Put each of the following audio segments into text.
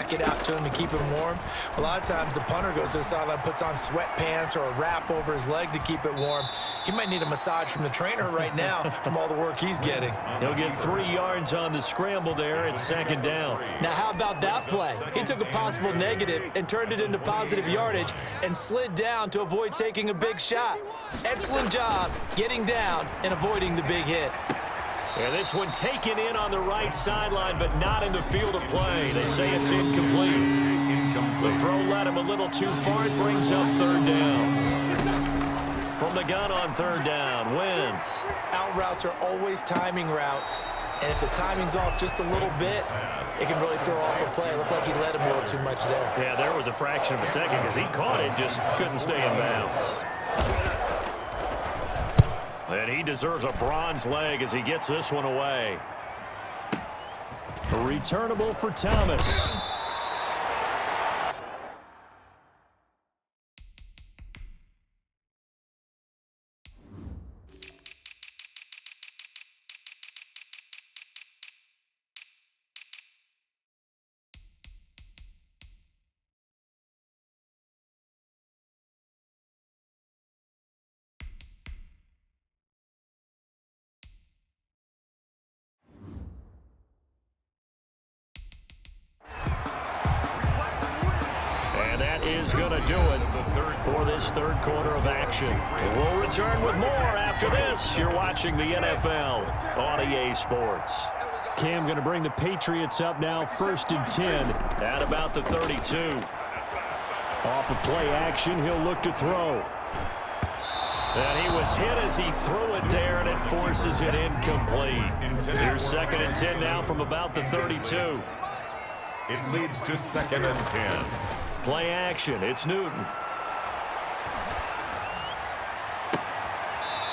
stick it out to him to keep him warm. A lot of times the punter goes to the sideline, puts on sweatpants or a wrap over his leg to keep it warm. He might need a massage from the trainer right now from all the work he's getting. He'll get 3 yards on the scramble there. It's second down. Now, how about that play? He took a possible negative and turned it into positive yardage and slid down to avoid taking a big shot. Excellent job getting down and avoiding the big hit. And this one taken in on the right sideline, but not in the field of play. They say it's incomplete. The throw led him a little too far. It brings up third down. From the gun on third down, Wentz. Out routes are always timing routes. And if the timing's off just a little bit, it can really throw off a play. It looked like he led him a little too much there. Yeah, there was a fraction of a second because he caught it, just couldn't stay in bounds. And he deserves a bronze leg as he gets this one away. A returnable for Thomas. Is going to do it for this third quarter of action. We'll return with more after this. You're watching the NFL on EA Sports. Cam going to bring the Patriots up now, 1st and 10 at about the 32. Off of play action, he'll look to throw. And he was hit as he threw it there, and it forces it incomplete. Here's 2nd and 10 now from about the 32. It leads to 2nd and 10. Play action, it's Newton.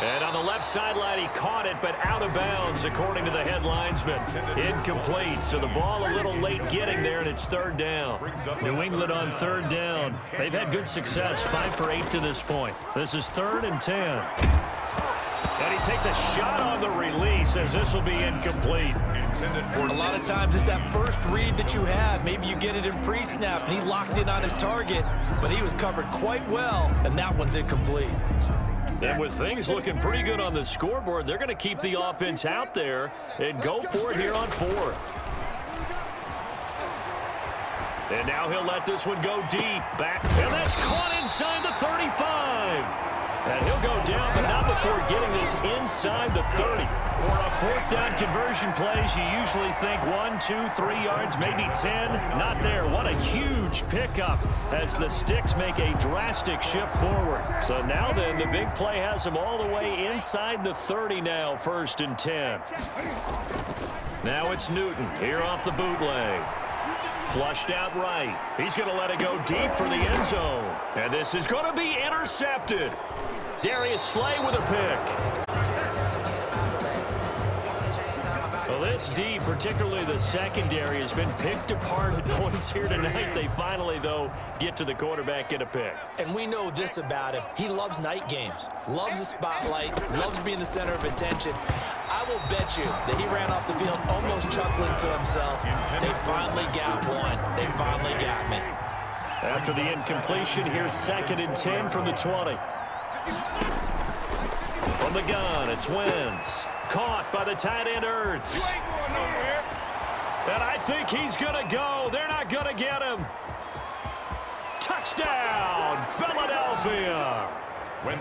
And on the left sideline, he caught it, but out of bounds, according to the head linesman. Incomplete, so the ball a little late getting there, and it's third down. New England on third down. They've had good success, 5 for 8 to this point. This is 3rd and 10. And he takes a shot on the release as this will be incomplete. A lot of times it's that first read that you have. Maybe you get it in pre-snap, and he locked in on his target, but he was covered quite well, and that one's incomplete. And with things looking pretty good on the scoreboard, they're going to keep the offense out there and go for it here on 4th. And now he'll let this one go deep. Back, and that's caught inside the 35. And he'll go down, but not before getting this inside the 30. On 4th down conversion plays, you usually think 1, 2, 3 yards, maybe 10. Not there. What a huge pickup as the sticks make a drastic shift forward. So now then, the big play has him all the way inside the 30 now, 1st and 10. Now it's Newton here off the bootleg. Flushed out right. He's going to let it go deep for the end zone. And this is going to be intercepted. Darius Slay with a pick. Well, this D, particularly the secondary, has been picked apart at points here tonight. They finally, though, get to the quarterback, get a pick. And we know this about him. He loves night games, loves the spotlight, loves being the center of attention. I will bet you that he ran off the field almost chuckling to himself. They finally got one. They finally got me. After the incompletion, here's 2nd and 10 from the 20. From the gun, it's Wentz. Caught by the tight end, Ertz. And I think he's going to go. They're not going to get him. Touchdown, Philadelphia.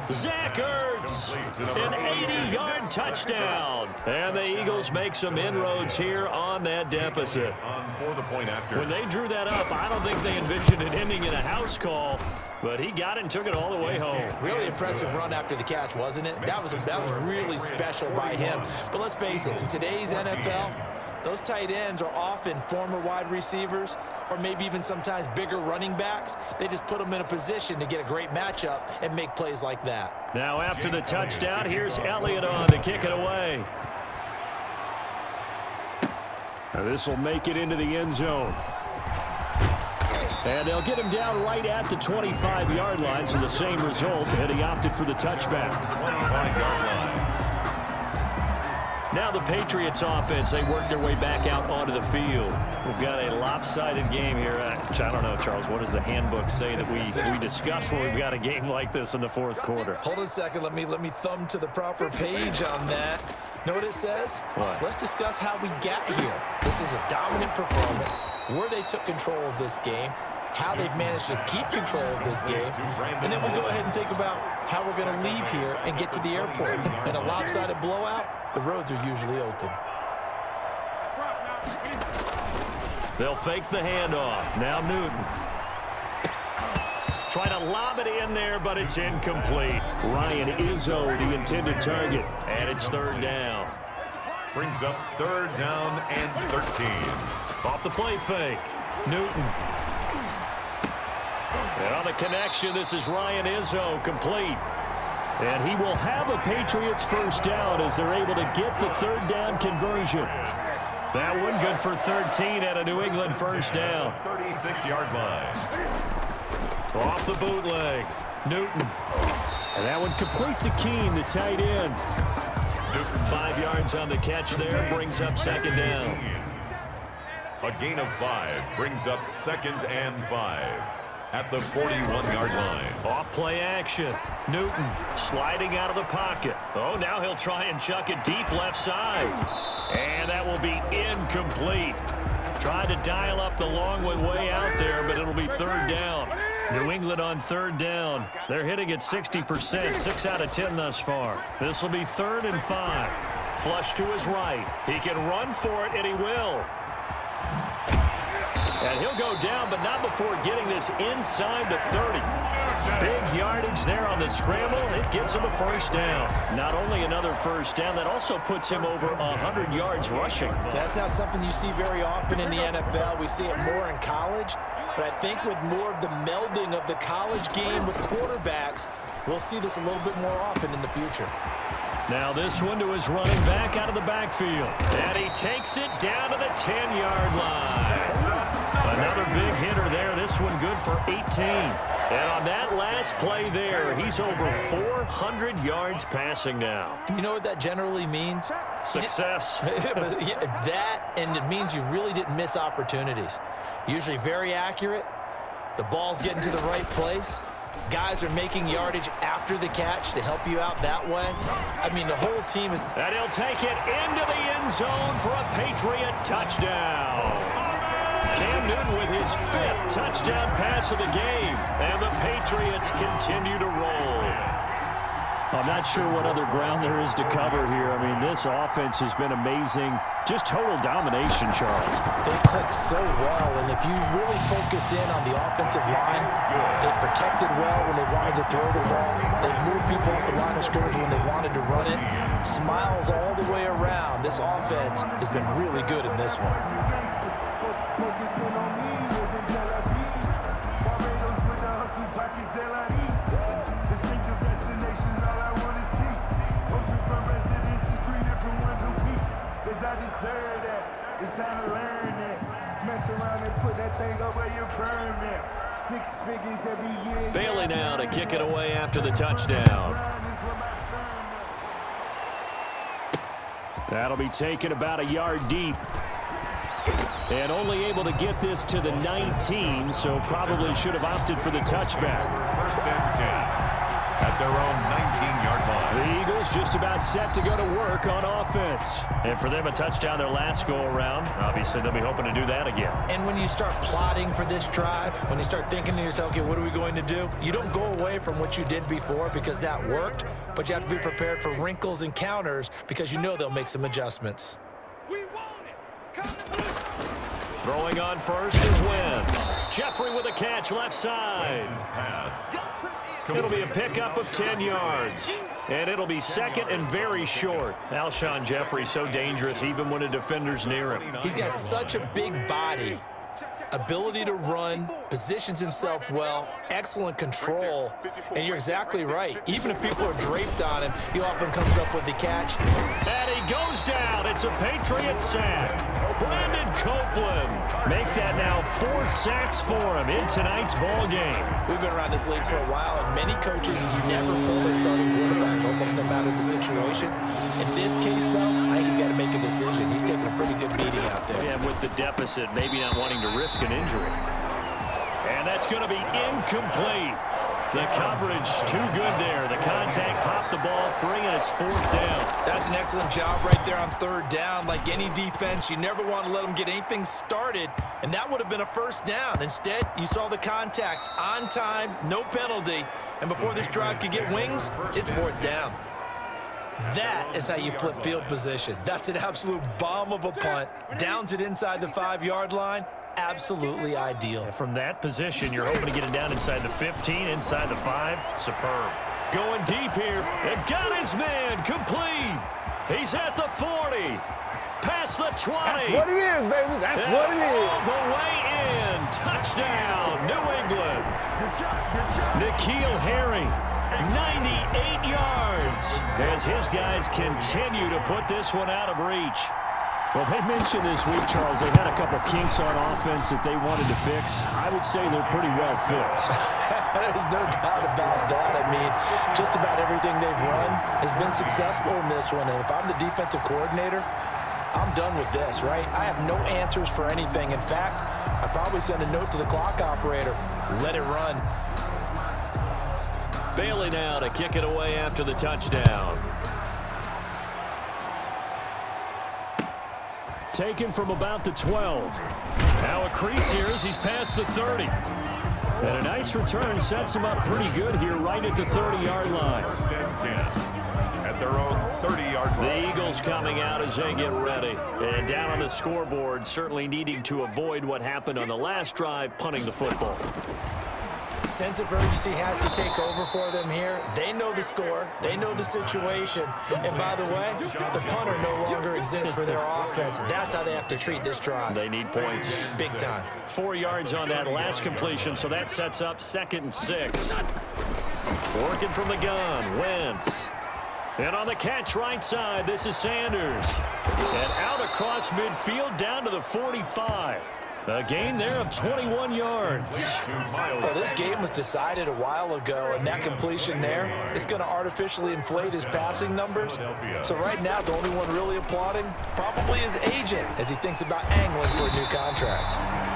Zach Ertz, an 80-yard touchdown. And the Eagles make some inroads here on that deficit. When they drew that up, I don't think they envisioned it ending in a house call. But he got it and took it all the way home. Really impressive run after the catch, wasn't it? That was really special by him. But let's face it, in today's NFL, those tight ends are often former wide receivers or maybe even sometimes bigger running backs. They just put them in a position to get a great matchup and make plays like that. Now after the touchdown, here's Elliott on to kick it away. Now this will make it into the end zone. And they'll get him down right at the 25-yard line, so the same result, and he opted for the touchback. Now the Patriots offense, they work their way back out onto the field. We've got a lopsided game here. I don't know, Charles, what does the handbook say that we discuss when we've got a game like this in the fourth quarter? Hold on a second. Let me thumb to the proper page on that. Know what it says? What? Let's discuss how we got here. This is a dominant performance, where they took control of this game, how they've managed to keep control of this game, and then we go ahead and think about how we're going to leave here and get to the airport. In a lopsided blowout, the roads are usually open. They'll fake the handoff. Now Newton. Try to lob it in there, but it's incomplete. Ryan Izzo, the intended target, and it's third down. Brings up third down and 13. Off the play fake. Newton. And on the connection, this is Ryan Izzo, complete. And he will have a Patriots first down as they're able to get the third down conversion. That one good for 13 at a New England first down. 36-yard line. Off the bootleg. Newton. And that one complete to Keene, the tight end. Newton 5 yards on the catch there, brings up second down. A gain of 5 brings up second and 5 at the 41-yard line. Off play action. Newton sliding out of the pocket. Oh, now he'll try and chuck it deep left side. And that will be incomplete. Tried to dial up the long one way out there, but it'll be third down. New England on third down. They're hitting at 60%, 6 out of 10 thus far. This will be third and 5. Flush to his right. He can run for it, and he will. And he'll go down, but not before getting this inside the 30. Big yardage there on the scramble. It gets him a first down. Not only another first down, that also puts him over 100 yards rushing. That's not something you see very often in the NFL. We see it more in college. But I think with more of the melding of the college game with quarterbacks, we'll see this a little bit more often in the future. Now this one to his running back out of the backfield. And he takes it down to the 10-yard line. Another big hitter there. This one good for 18. And on that last play there, he's over 400 yards passing now. You know what that generally means? Success. That, and it means you really didn't miss opportunities. Usually very accurate. The ball's getting to the right place. Guys are making yardage after the catch to help you out that way. I mean, the whole team is... And he'll take it into the end zone for a Patriot touchdown. Cam Newton with his 5th touchdown pass of the game. And the Patriots continue to roll. I'm not sure what other ground there is to cover here. I mean, this offense has been amazing. Just total domination, Charles. They click so well, and if you really focus in on the offensive line, they've protected well when they wanted to throw the ball. They've moved people off the line of scrimmage when they wanted to run it. Smiles all the way around. This offense has been really good in this one. It's time to learn that. Mess around and put that thing over your permit. 6 figures every year. Bailey now to kick it away after the touchdown. That'll be taken about a yard deep. And only able to get this to the 19, so probably should have opted for the touchback. First and 10 at their own 19-yard line. The Eagles just about set to go to work on offense. And for them, a touchdown their last go-around. Obviously, they'll be hoping to do that again. And when you start plotting for this drive, when you start thinking to yourself, okay, what are we going to do? You don't go away from what you did before because that worked, but you have to be prepared for wrinkles and counters because you know they'll make some adjustments. Throwing on first is Wentz. Jeffrey with a catch left side. It'll be a pickup of 10 yards. And it'll be second and very short. Alshon Jeffrey so dangerous even when a defender's near him. He's got such a big body, ability to run, positions himself well, excellent control. And you're exactly right. Even if people are draped on him, he often comes up with the catch. And he goes down. It's a Patriot sack. Brandon Copeland. Make that now 4 sacks for him in tonight's ball game. We've been around this league for a while, and many coaches never pull their starting quarterback, almost no matter the situation. In this case, though, I think he's got to make a decision. He's taking a pretty good beating out there. Yeah, with the deficit, maybe not wanting to risk an injury. And that's going to be incomplete. The coverage too good there. The contact popped the ball free, and it's 4th down. That's an excellent job right there on 3rd down. Like any defense, you never want to let them get anything started, and that would have been a 1st down. Instead, you saw the contact on time, no penalty, and before this drive could get wings, it's 4th down. That is how you flip field position. That's an absolute bomb of a punt. Downs it inside the 5-yard line. Absolutely ideal. From that position, you're hoping to get it down inside the 15, inside the 5. Superb. Going deep here. And got his man complete. He's at the 40. Past the 20. That's what it is, baby. That's what it is. All the way in. Touchdown, New England. N'Keal Harry, 98 yards. As his guys continue to put this one out of reach. Well, they mentioned this week, Charles, they had a couple kinks on offense that they wanted to fix. I would say they're pretty well fixed. There's no doubt about that. I mean, just about everything they've run has been successful in this one. And if I'm the defensive coordinator, I'm done with this, right? I have no answers for anything. In fact, I'd probably send a note to the clock operator. Let it run. Bailey now to kick it away after the touchdown. Taken from about the 12. Now a crease here as he's past the 30. And a nice return sets him up pretty good here right at the 30-yard line. 1st and 10 at their own 30-yard line. The Eagles coming out as they get ready. And down on the scoreboard, certainly needing to avoid what happened on the last drive, punting the football. Sense of urgency has to take over for them here. They know the score. They know the situation. And by the way, the punter no longer exists for their offense. That's how they have to treat this drive. They need points. Big time. 4 yards on that last completion, so that sets up 2nd and 6. Working from the gun, Wentz. And on the catch right side, this is Sanders. And out across midfield down to the 45. A gain there of 21 yards. Well, this game was decided a while ago, and that completion there is going to artificially inflate his passing numbers. So right now, the only one really applauding probably his agent as he thinks about angling for a new contract.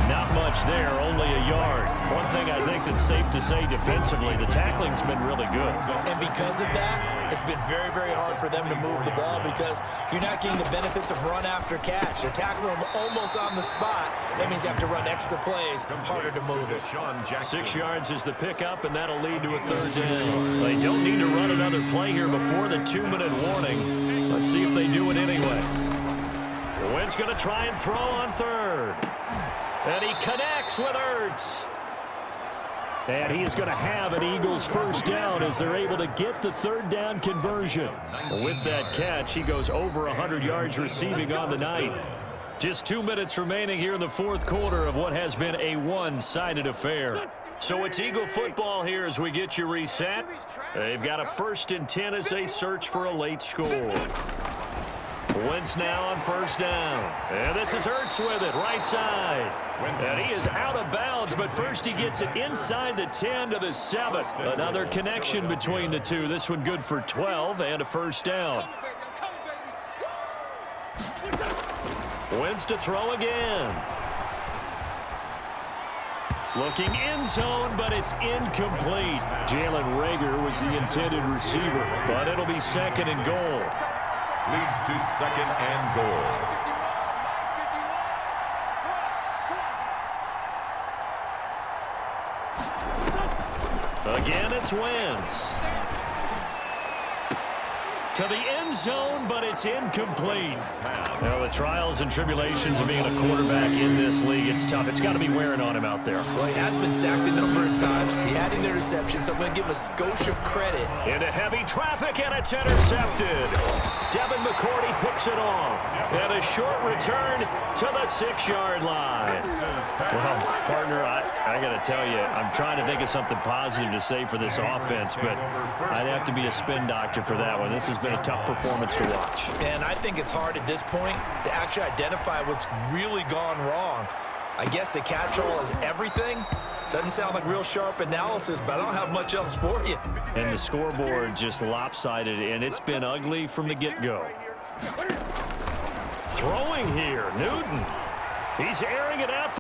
Not much there, only a yard. One thing I think that's safe to say defensively, the tackling's been really good. And because of that, it's been very, very hard for them to move the ball because you're not getting the benefits of run after catch. They're tackling them almost on the spot. That means you have to run extra plays, harder to move it. 6 yards is the pickup, and that'll lead to a 3rd down. They don't need to run another play here before the 2-minute warning. Let's see if they do it anyway. Wentz going to try and throw on 3rd. And he connects with Ertz. And he is going to have an Eagles 1st down as they're able to get the 3rd down conversion. With that catch, he goes over 100 yards receiving on the night. Just 2 minutes remaining here in the 4th quarter of what has been a one-sided affair. So it's Eagle football here as we get you reset. They've got a 1st and 10 as they search for a late score. Wentz now on 1st down. And this is Ertz with it, right side. And he is out of bounds, but first he gets it inside the 10 to the 7. Another connection between the two. This one good for 12 and a 1st down. Wentz to throw again. Looking end zone, but it's incomplete. Jalen Reagor was the intended receiver, but it'll be 2nd and goal. Leads to 2nd and goal. Again, it's Wentz. To the end zone, but it's incomplete. Now, the trials and tribulations of being a quarterback in this league, it's tough. It's got to be wearing on him out there. Well, he has been sacked a number of times. He had an interception, so I'm going to give him a skosh of credit. Into heavy traffic, and it's intercepted. Devin McCourty picks it off. And a short return to the 6-yard line. Well, partner, I got to tell you, I'm trying to think of something positive to say for this offense, but I'd have to be a spin doctor for that one. This has been a tough performance to watch. And I think it's hard at this point to actually identify what's really gone wrong. I guess the catch-all is everything. Doesn't sound like real sharp analysis, but I don't have much else for you. And the scoreboard just lopsided, and it's been ugly from the get-go. Throwing here, Newton. He's airing it out.